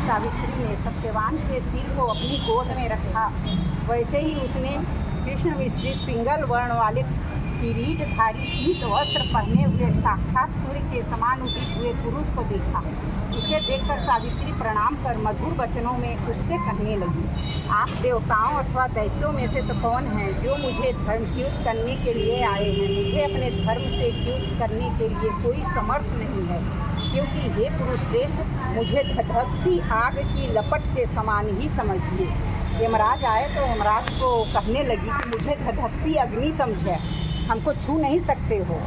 सावित्री ने सत्यवान के सिर को अपनी गोद में रखा, वैसे ही उसने कृष्ण मिश्रित पिंगल वर्ण वाले किरीटधारी पीत वस्त्र पहने हुए साक्षात सूर्य के समान उदित हुए पुरुष को देखा। उसे देखकर सावित्री प्रणाम कर मधुर वचनों में उससे कहने लगी, आप देवताओं अथवा दैत्यों में से तो कौन हैं जो मुझे धर्मच्युत करने के लिए आए हैं? मुझे अपने धर्म से च्युत करने के लिए कोई समर्थ नहीं है, क्योंकि हे पुरुष श्रेष्ठ, मुझे धधकती आग की लपट के समान ही समझिए। यमराज आए तो यमराज को कहने लगी कि मुझे धधकती अग्नि समझे, हमको छू नहीं सकते हो।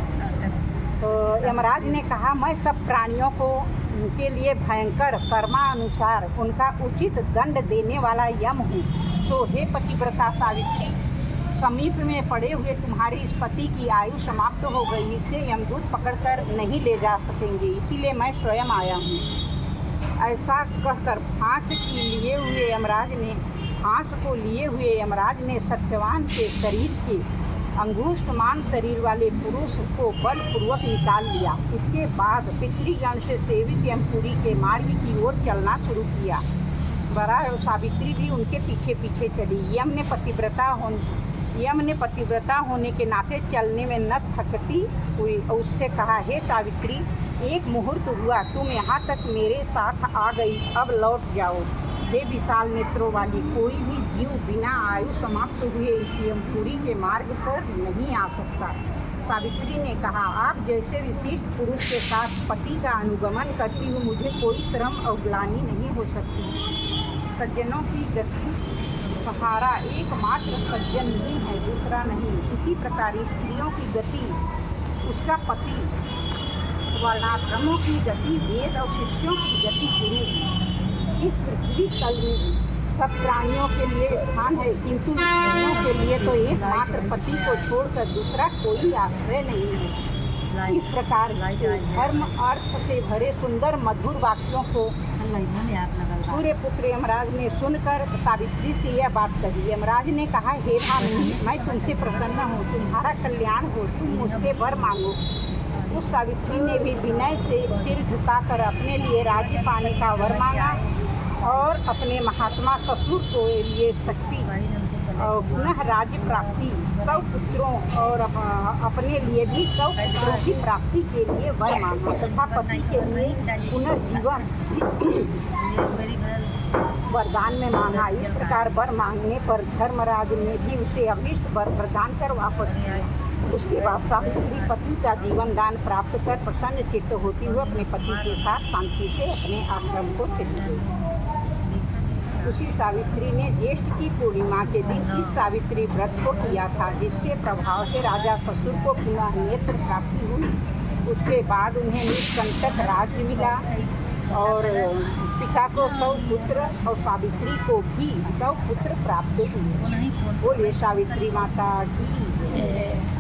तो यमराज ने कहा, मैं सब प्राणियों को उनके लिए भयंकर कर्मानुसार उनका उचित दंड देने वाला यम हूँ। सो हे पतिव्रता सावित्री, समीप में पड़े हुए तुम्हारे इस पति की आयु समाप्त हो गई, इसे यमदूत पकड़कर नहीं ले जा सकेंगे, इसीलिए मैं स्वयं आया हूँ। ऐसा कहकर फांस को लिए हुए यमराज ने सत्यवान के शरीर के अंगुष्ठमान शरीर वाले पुरुष को बलपूर्वक निकाल लिया। इसके बाद पितृगण से सेवित यमपुरी के मार्ग की ओर चलना शुरू किया। सावित्री भी उनके पीछे पीछे चली। यम ने पतिव्रता होने के नाते चलने में न थकती हुई उससे कहा, हे सावित्री, एक मुहूर्त हुआ तुम यहाँ तक मेरे साथ आ गई, अब लौट जाओ। हे विशाल नेत्रों वाली, कोई भी जीव बिना आयु समाप्त हुए इस यमपुरी के मार्ग पर नहीं आ सकता। सावित्री ने कहा, आप जैसे विशिष्ट पुरुष के साथ पति का अनुगमन करती हूँ, मुझे कोई श्रम और ग्लानि नहीं हो सकती। सज्जनों की गति सहारा एकमात्र सज्जन ही है, दूसरा नहीं। इसी प्रकार स्त्रियों की गति उसका पति, वर्णाश्रमों की गति वेद और शिष्यों की गति गुरु। इस पृथ्वी तल में सब प्राणियों के लिए स्थान है, किंतु स्त्रियों के लिए तो एकमात्र पति को छोड़कर दूसरा कोई आश्रय नहीं है। इस प्रकार धर्म अर्थ से भरे सुंदर मधुर वाक्यों को सूर्यपुत्र यमराज ने सुनकर सावित्री से यह बात कही। यमराज ने कहा, हे भामिनी, मैं तुमसे प्रसन्न हूँ, तुम्हारा कल्याण हो, तुम मुझसे वर मांगो। उस सावित्री ने भी विनय से सिर झुकाकर अपने लिए राज्य पाने का वर मांगा और अपने महात्मा ससुर को लिए शक्ति और पुनः राज्य प्राप्ति, 100 पुत्रों और अपने लिए भी 100 पुत्रों की प्राप्ति के लिए वर मांगा तथा पति के लिए पुनर्जीवन वरदान में मांगा। इस प्रकार वर मांगने पर धर्मराज ने भी उसे अभिष्ट वर प्रदान कर वापस किया। उसके बाद सावित्री पति का जीवन दान प्राप्त कर प्रसन्न चित्त होती हुए अपने पति के साथ शांति से अपने आश्रम को चली गई। उसी सावित्री ने ज्येष्ठ की पूर्णिमा के दिन इस सावित्री व्रत को किया था, जिसके प्रभाव से राजा ससुर को पुनः नेत्र प्राप्ति हुई। उसके बाद उन्हें निष्कंटक राज्य मिला और पिता को 100 पुत्र और सावित्री को भी 100 पुत्र प्राप्त हुए। बोलिए सावित्री माता की जय।